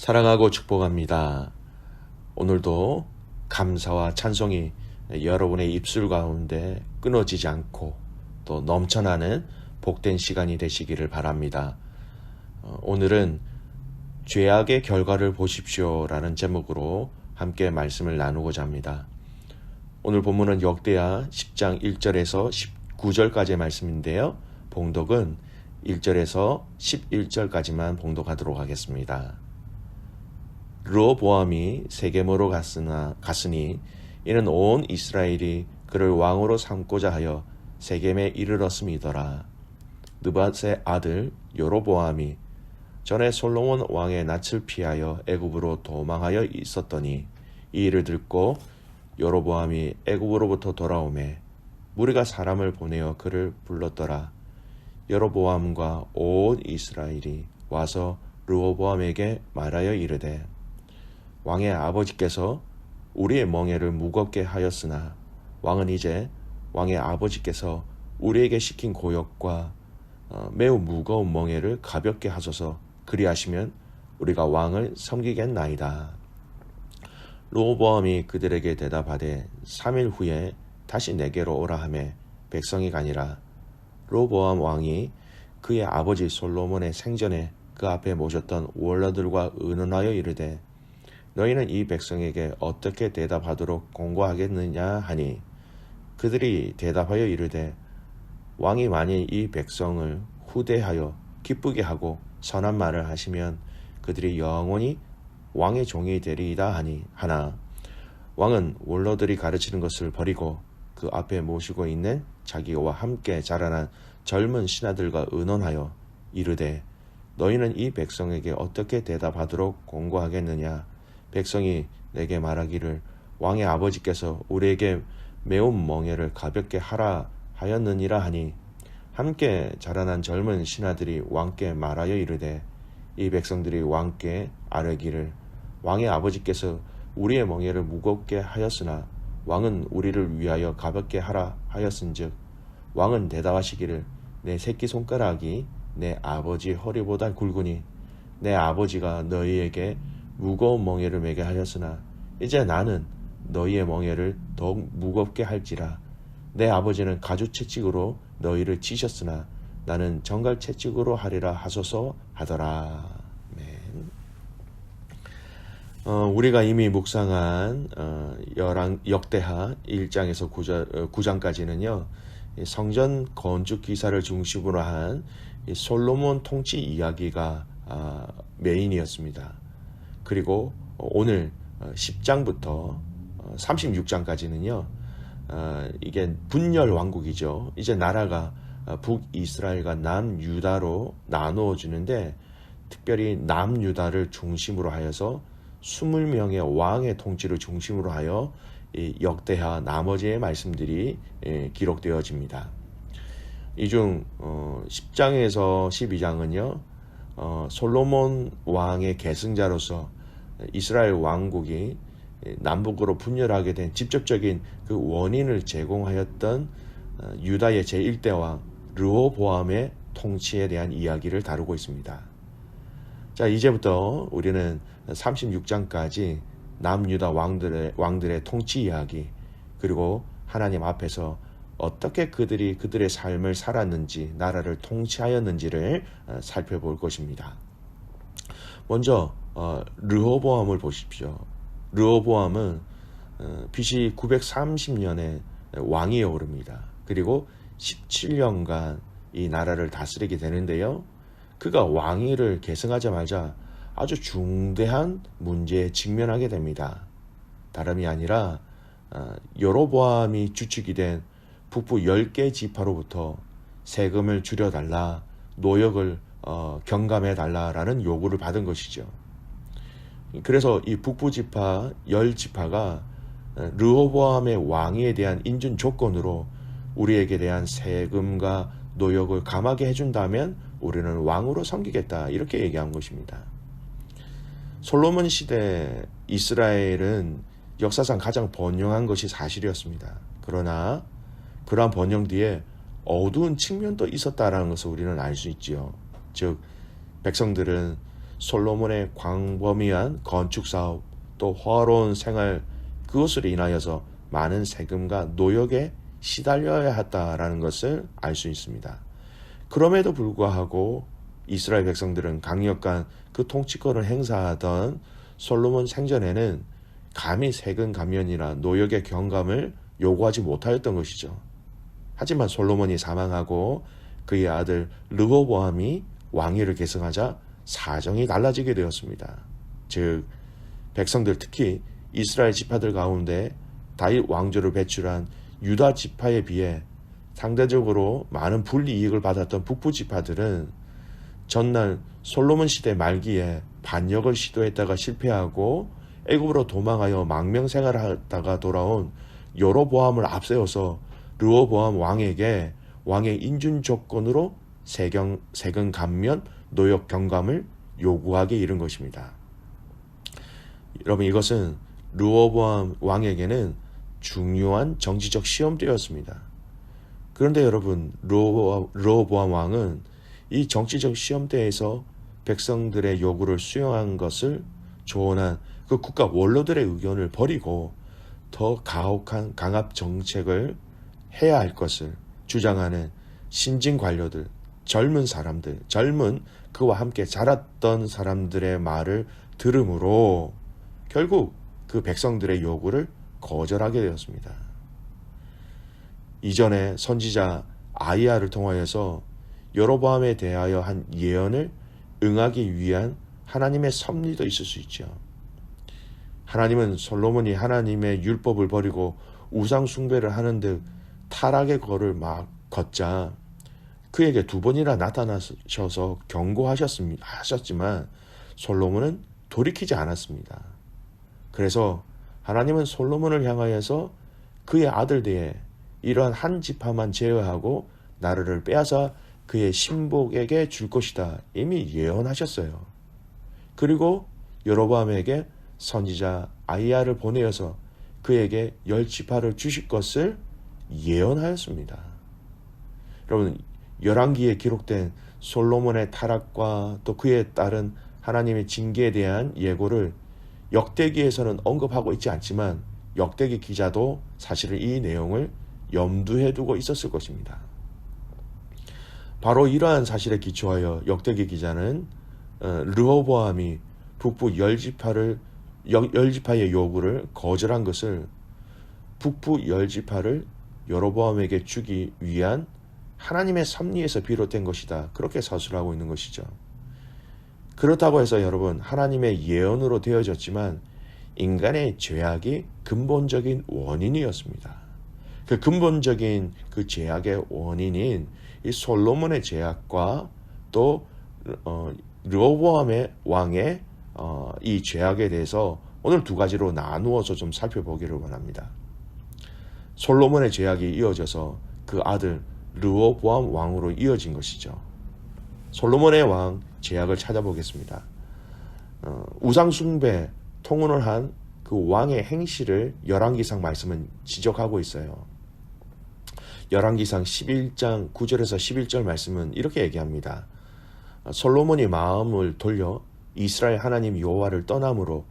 사랑하고 축복합니다. 오늘도 감사와 찬송이 여러분의 입술 가운데 끊어지지 않고 또 넘쳐나는 복된 시간이 되시기를 바랍니다. 오늘은 죄악의 결과를 보십시오 라는 제목으로 함께 말씀을 나누고자 합니다. 오늘 본문은 역대하 10장 1절에서 19절까지의 말씀인데요. 봉독은 1절에서 11절까지만 봉독하도록 하겠습니다. 르호보암이 세겜으로 갔으니 이는 온 이스라엘이 그를 왕으로 삼고자 하여 세겜에 이르렀음이더라. 느밧의 아들 여로보암이 전에 솔로몬 왕의 낯을 피하여 애굽으로 도망하여 있었더니 이 일을 듣고 여로보암이 애굽으로부터 돌아오매 무리가 사람을 보내어 그를 불렀더라. 여로보암과 온 이스라엘이 와서 르호보암에게 말하여 이르되 왕의 아버지께서 우리의 멍에를 무겁게 하였으나 왕은 이제 왕의 아버지께서 우리에게 시킨 고역과 매우 무거운 멍에를 가볍게 하소서. 그리하시면 우리가 왕을 섬기겠나이다. 르호보암이 그들에게 대답하되 3일 후에 다시 내게로 오라 하매 백성이 가니라. 르호보암 왕이 그의 아버지 솔로몬의 생전에 그 앞에 모셨던 원로들과 의논하여 이르되 너희는 이 백성에게 어떻게 대답하도록 공고하겠느냐 하니 그들이 대답하여 이르되 왕이 만일 이 백성을 후대하여 기쁘게 하고 선한 말을 하시면 그들이 영원히 왕의 종이 되리이다 하나 왕은 원로들이 가르치는 것을 버리고 그 앞에 모시고 있는 자기와 함께 자라난 젊은 신하들과 의논하여 이르되 너희는 이 백성에게 어떻게 대답하도록 공고하겠느냐. 백성이 내게 말하기를 왕의 아버지께서 우리에게 매운 멍에를 가볍게 하라 하였느니라 하니 함께 자라난 젊은 신하들이 왕께 말하여 이르되 이 백성들이 왕께 아뢰기를 왕의 아버지께서 우리의 멍에를 무겁게 하였으나 왕은 우리를 위하여 가볍게 하라 하였은즉 왕은 대답하시기를 내 새끼손가락이 내 아버지 허리보다 굵으니 내 아버지가 너희에게 무거운 멍에를 매게 하였으나 이제 나는 너희의 멍에를 더욱 무겁게 할지라. 내 아버지는 가죽 채찍으로 너희를 치셨으나 나는 정갈 채찍으로 하리라 하소서 하더라. 우리가 이미 묵상한 역대하 1장에서 9장까지는요. 성전 건축 기사를 중심으로 한 솔로몬 통치 이야기가 메인이었습니다. 그리고 오늘 10장부터 36장까지는요. 이게 분열 왕국이죠. 이제 나라가 북이스라엘과 남유다로 나누어지는데 특별히 남유다를 중심으로 하여서 20명의 왕의 통치를 중심으로 하여 이 역대하 나머지의 말씀들이 기록되어집니다. 이 중 10장에서 12장은요. 솔로몬 왕의 계승자로서 이스라엘 왕국이 남북으로 분열하게 된 직접적인 그 원인을 제공하였던 유다의 제1대 왕 르호보암의 통치에 대한 이야기를 다루고 있습니다. 자, 이제부터 우리는 36장까지 남유다 왕들의 통치 이야기 그리고 하나님 앞에서 어떻게 그들이 그들의 삶을 살았는지 나라를 통치하였는지를 살펴볼 것입니다. 먼저 르호보암을 보십시오. 르호보암은 BC 930년에 왕위에 오릅니다. 그리고 17년간 이 나라를 다스리게 되는데요. 그가 왕위를 계승하자마자 아주 중대한 문제에 직면하게 됩니다. 다름이 아니라 여로보암이 주축이 된 북부 10개 지파로부터 세금을 줄여달라, 노역을 경감해달라라는 요구를 받은 것이죠. 그래서 이 북부 지파 10지파가 르호보암의 왕위에 대한 인준 조건으로 우리에게 대한 세금과 노역을 감하게 해준다면 우리는 왕으로 섬기겠다 이렇게 얘기한 것입니다. 솔로몬 시대 이스라엘은 역사상 가장 번영한 것이 사실이었습니다. 그러나 그러한 번영 뒤에 어두운 측면도 있었다라는 것을 우리는 알 수 있지요. 즉 백성들은 솔로몬의 광범위한 건축 사업, 또 화로운 생활, 그것으로 인하여서 많은 세금과 노역에 시달려야 했다라는 것을 알 수 있습니다. 그럼에도 불구하고 이스라엘 백성들은 강력한 그 통치권을 행사하던 솔로몬 생전에는 감히 세금 감면이나 노역의 경감을 요구하지 못하였던 것이죠. 하지만 솔로몬이 사망하고 그의 아들 르호보암이 왕위를 계승하자 사정이 달라지게 되었습니다. 즉 백성들, 특히 이스라엘 지파들 가운데 다윗 왕조를 배출한 유다 지파에 비해 상대적으로 많은 불이익을 받았던 북부 지파들은 전날 솔로몬 시대 말기에 반역을 시도했다가 실패하고 애굽으로 도망하여 망명생활을 하다가 돌아온 여로보암을 앞세워서 르호보암 왕에게 왕의 인준 조건으로 세금 감면, 노역 경감을 요구하게 이른 것입니다. 여러분, 이것은 르호보암 왕에게는 중요한 정치적 시험대였습니다. 그런데 여러분, 르호보암 왕은 이 정치적 시험대에서 백성들의 요구를 수용한 것을 조언한 그 국가 원로들의 의견을 버리고 더 가혹한 강압 정책을 해야 할 것을 주장하는 신진 관료들, 젊은 사람들, 젊은 그와 함께 자랐던 사람들의 말을 들음으로 결국 그 백성들의 요구를 거절하게 되었습니다. 이전에 선지자 아이야를 통하여서 여로보암에 대하여 한 예언을 응하기 위한 하나님의 섭리도 있을 수 있죠. 하나님은 솔로몬이 하나님의 율법을 버리고 우상 숭배를 하는 듯 타락의 걸을 막 걷자 그에게 두 번이나 나타나셔서 경고하셨지만 솔로몬은 돌이키지 않았습니다. 그래서 하나님은 솔로몬을 향하여서 그의 아들들에 이러한 한 지파만 제어하고 나라를 빼앗아 그의 신복에게 줄 것이다 이미 예언하셨어요. 그리고 여로보암에게 선지자 아이야를 보내어서 그에게 10지파를 주실 것을 예언하였습니다. 여러분, 열왕기에 기록된 솔로몬의 타락과 또 그에 따른 하나님의 징계에 대한 예고를 역대기에서는 언급하고 있지 않지만 역대기 기자도 사실은 이 내용을 염두에 두고 있었을 것입니다. 바로 이러한 사실에 기초하여 역대기 기자는 르호보암이 북부 10지파의 요구를 거절한 것을 북부 10지파를 여로보암에게 주기 위한 하나님의 섭리에서 비롯된 것이다. 그렇게 서술하고 있는 것이죠. 그렇다고 해서 여러분, 하나님의 예언으로 되어졌지만 인간의 죄악이 근본적인 원인이었습니다. 그 근본적인 그 죄악의 원인인 이 솔로몬의 죄악과 또 르호보암의 왕의 이 죄악에 대해서 오늘 두 가지로 나누어서 좀 살펴보기를 원합니다. 솔로몬의 죄악이 이어져서 그 아들 르호보암 왕으로 이어진 것이죠. 솔로몬의 왕 죄악을 찾아보겠습니다. 우상 숭배 통혼을 한 그 왕의 행실을 열왕기상 말씀은 지적하고 있어요. 열왕기상 11장 9절에서 11절 말씀은 이렇게 얘기합니다. 솔로몬이 마음을 돌려 이스라엘 하나님 여호와를 떠남으로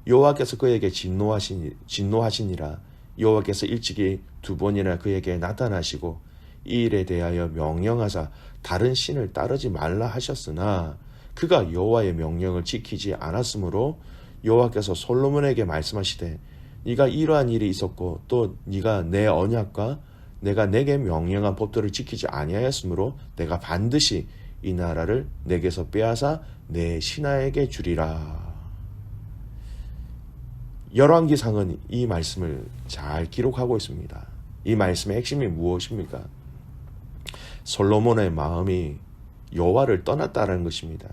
여호와께서 그에게 진노하시니라. 여호와께서 일찍이 두 번이나 그에게 나타나시고 이 일에 대하여 명령하사 다른 신을 따르지 말라 하셨으나 그가 여호와의 명령을 지키지 않았으므로 여호와께서 솔로몬에게 말씀하시되 네가 이러한 일이 있었고 또 네가 내 언약과 내가 내게 명령한 법도를 지키지 아니하였으므로 내가 반드시 이 나라를 내게서 빼앗아 내 신하에게 주리라. 열왕기상은 이 말씀을 잘 기록하고 있습니다. 이 말씀의 핵심이 무엇입니까? 솔로몬의 마음이 여호와를 떠났다는 것입니다.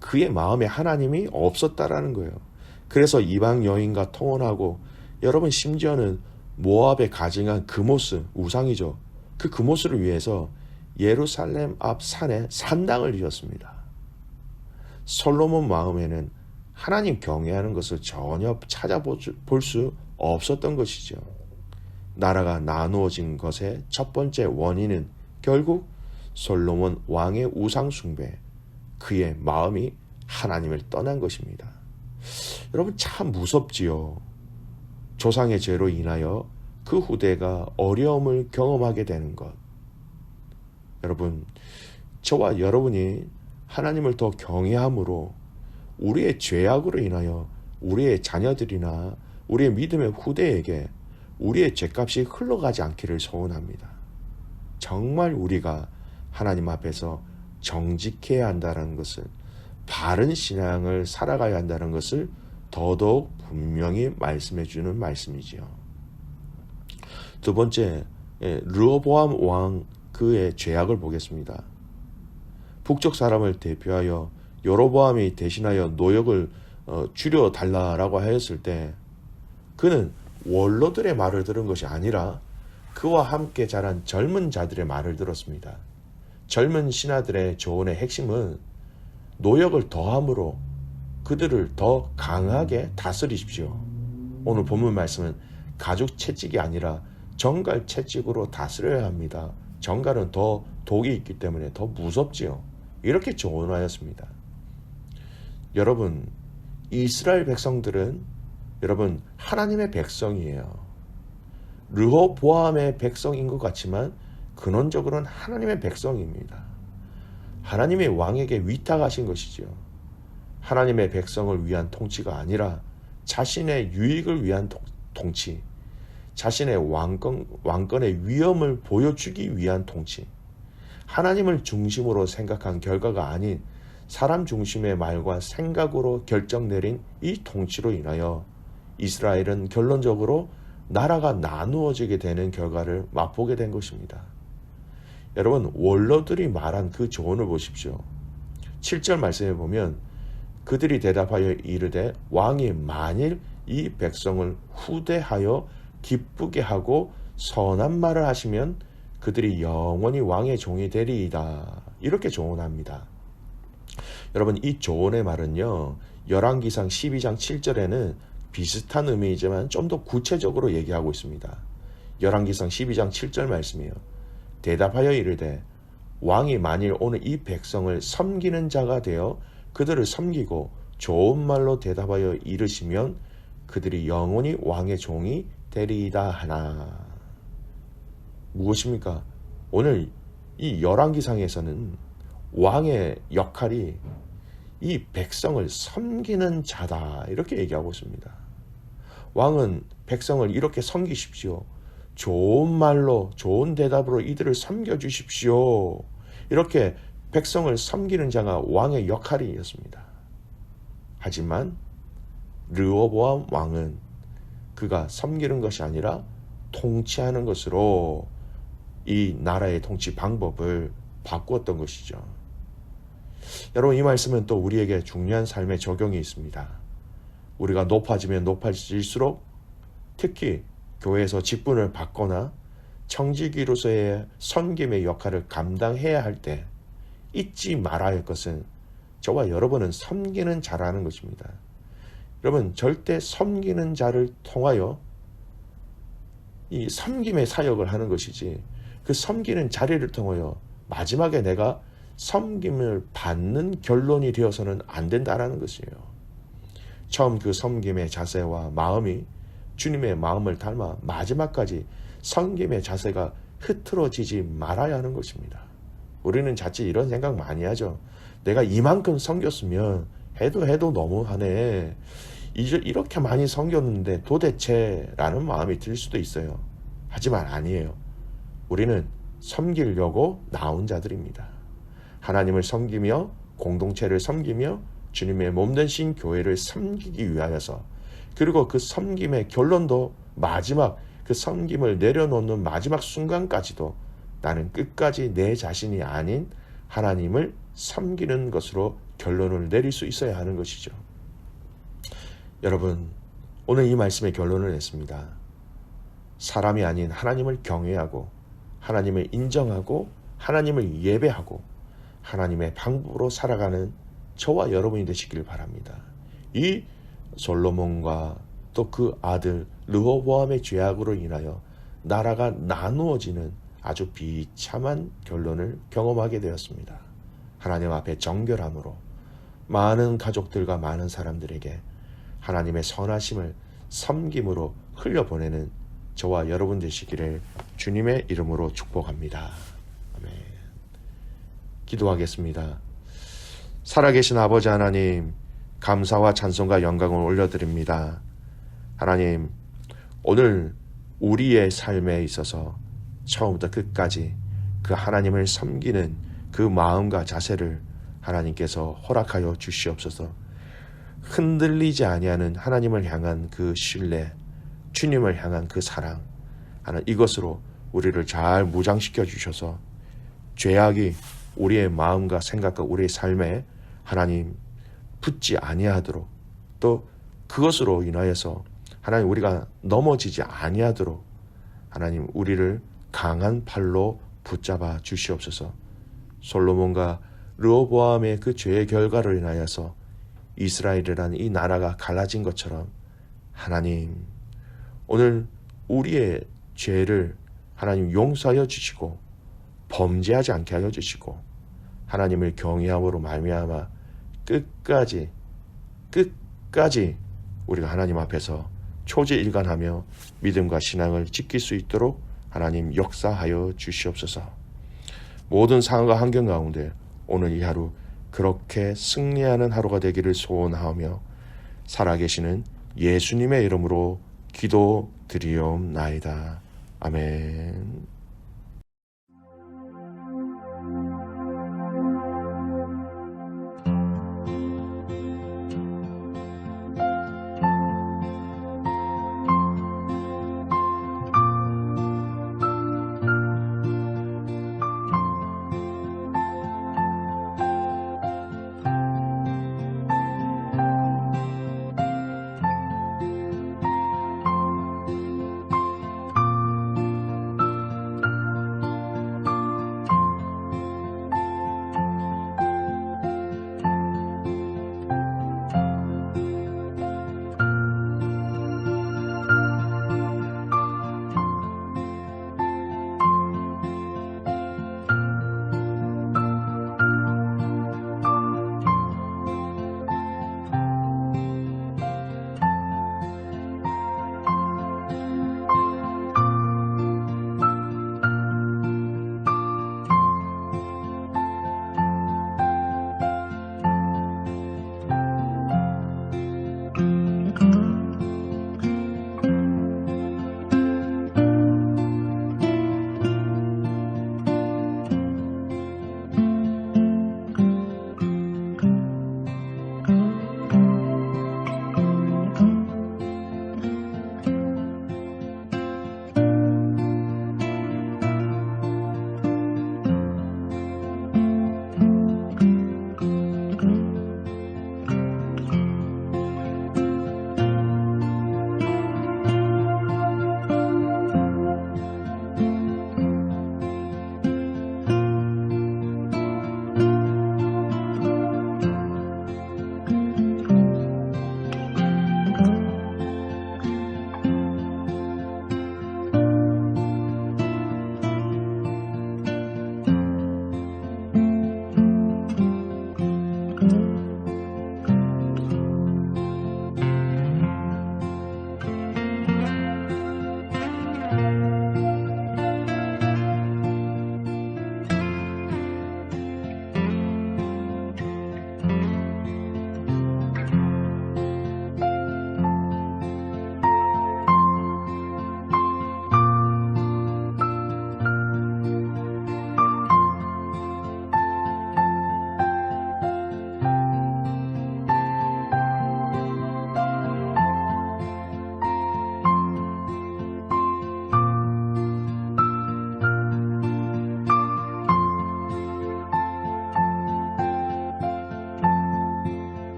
그의 마음에 하나님이 없었다라는 거예요. 그래서 이방 여인과 통혼하고 여러분 심지어는 모압에 가증한 그모스, 우상이죠. 그 그모스를 위해서 예루살렘 앞 산에 산당을 지었습니다. 솔로몬 마음에는 하나님 경외하는 것을 전혀 찾아볼 수 없었던 것이죠. 나라가 나누어진 것의 첫 번째 원인은 결국 솔로몬 왕의 우상 숭배, 그의 마음이 하나님을 떠난 것입니다. 여러분 참 무섭지요. 조상의 죄로 인하여 그 후대가 어려움을 경험하게 되는 것. 여러분, 저와 여러분이 하나님을 더 경외함으로 우리의 죄악으로 인하여 우리의 자녀들이나 우리의 믿음의 후대에게 우리의 죄값이 흘러가지 않기를 소원합니다. 정말 우리가 하나님 앞에서 정직해야 한다는 것을, 바른 신앙을 살아가야 한다는 것을 더더욱 분명히 말씀해 주는 말씀이지요. 두 번째, 르호보암 왕 그의 죄악을 보겠습니다. 북쪽 사람을 대표하여 여로보암이 대신하여 노역을 줄여달라라고 하였을 때 그는 원로들의 말을 들은 것이 아니라 그와 함께 자란 젊은 자들의 말을 들었습니다. 젊은 신하들의 조언의 핵심은 노역을 더함으로 그들을 더 강하게 다스리십시오. 오늘 본문 말씀은 가죽 채찍이 아니라 정갈 채찍으로 다스려야 합니다. 정갈은 더 독이 있기 때문에 더 무섭지요. 이렇게 조언하였습니다. 여러분, 이스라엘 백성들은 여러분 하나님의 백성이에요. 르호보암의 백성인 것 같지만 근원적으로는 하나님의 백성입니다. 하나님의 왕에게 위탁하신 것이죠. 하나님의 백성을 위한 통치가 아니라 자신의 유익을 위한 통치, 자신의 왕권의 위엄을 보여주기 위한 통치, 하나님을 중심으로 생각한 결과가 아닌 사람 중심의 말과 생각으로 결정 내린 이 통치로 인하여 이스라엘은 결론적으로 나라가 나누어지게 되는 결과를 맛보게 된 것입니다. 여러분, 원로들이 말한 그 조언을 보십시오. 7절 말씀에 보면 그들이 대답하여 이르되 왕이 만일 이 백성을 후대하여 기쁘게 하고 선한 말을 하시면 그들이 영원히 왕의 종이 되리이다. 이렇게 조언합니다. 여러분, 이 조언의 말은요, 열왕기상 12장 7절에는 비슷한 의미이지만 좀 더 구체적으로 얘기하고 있습니다. 열왕기상 12장 7절 말씀이에요. 대답하여 이르되 왕이 만일 오늘 이 백성을 섬기는 자가 되어 그들을 섬기고 좋은 말로 대답하여 이르시면 그들이 영원히 왕의 종이 되리이다 하나. 무엇입니까? 오늘 이 열왕기상에서는 왕의 역할이 이 백성을 섬기는 자다, 이렇게 얘기하고 있습니다. 왕은 백성을 이렇게 섬기십시오. 좋은 말로 좋은 대답으로 이들을 섬겨주십시오. 이렇게 백성을 섬기는 자가 왕의 역할이었습니다. 하지만 르호보암 왕은 그가 섬기는 것이 아니라 통치하는 것으로 이 나라의 통치 방법을 바꾸었던 것이죠. 여러분, 이 말씀은 또 우리에게 중요한 삶의 적용이 있습니다. 우리가 높아지면 높아질수록 특히 교회에서 직분을 받거나 청지기로서의 섬김의 역할을 감당해야 할 때 잊지 말아야 할 것은 저와 여러분은 섬기는 자라는 것입니다. 여러분, 절대 섬기는 자를 통하여 이 섬김의 사역을 하는 것이지 그 섬기는 자리를 통하여 마지막에 내가 섬김을 받는 결론이 되어서는 안 된다라는 것이에요. 처음 그 섬김의 자세와 마음이 주님의 마음을 닮아 마지막까지 섬김의 자세가 흐트러지지 말아야 하는 것입니다. 우리는 자칫 이런 생각 많이 하죠. 내가 이만큼 섬겼으면 해도 너무하네. 이렇게 많이 섬겼는데 도대체 라는 마음이 들 수도 있어요. 하지만 아니에요. 우리는 섬기려고 나온 자들입니다. 하나님을 섬기며 공동체를 섬기며 주님의 몸된 신 교회를 섬기기 위하여서, 그리고 그 섬김의 결론도 마지막 그 섬김을 내려놓는 마지막 순간까지도 나는 끝까지 내 자신이 아닌 하나님을 섬기는 것으로 결론을 내릴 수 있어야 하는 것이죠. 여러분, 오늘 이 말씀의 결론을 냈습니다. 사람이 아닌 하나님을 경외하고 하나님을 인정하고 하나님을 예배하고 하나님의 방법으로 살아가는 저와 여러분이 되시길 바랍니다. 이 솔로몬과 또 그 아들 르호보암의 죄악으로 인하여 나라가 나누어지는 아주 비참한 결론을 경험하게 되었습니다. 하나님 앞에 정결함으로 많은 가족들과 많은 사람들에게 하나님의 선하심을 섬김으로 흘려보내는 저와 여러분 되시기를 주님의 이름으로 축복합니다. 아멘. 기도하겠습니다. 살아계신 아버지 하나님, 감사와 찬송과 영광을 올려드립니다. 하나님, 오늘 우리의 삶에 있어서 처음부터 끝까지 그 하나님을 섬기는 그 마음과 자세를 하나님께서 허락하여 주시옵소서. 흔들리지 아니하는 하나님을 향한 그 신뢰, 주님을 향한 그 사랑, 하나님 이것으로 우리를 잘 무장시켜 주셔서 죄악이 우리의 마음과 생각과 우리의 삶에 하나님 붙지 아니하도록, 또 그것으로 인하여서 하나님 우리가 넘어지지 아니하도록 하나님 우리를 강한 팔로 붙잡아 주시옵소서. 솔로몬과 르호보암의 그 죄의 결과로 인하여서 이스라엘이라는 이 나라가 갈라진 것처럼 하나님 오늘 우리의 죄를 하나님 용서하여 주시고 범죄하지 않게 하여 주시고 하나님을 경외함으로 말미암아 끝까지 우리가 하나님 앞에서 초지일관하며 믿음과 신앙을 지킬 수 있도록 하나님 역사하여 주시옵소서. 모든 상황과 환경 가운데 오늘 이 하루 그렇게 승리하는 하루가 되기를 소원하며 살아계시는 예수님의 이름으로 기도드리옵나이다. 아멘.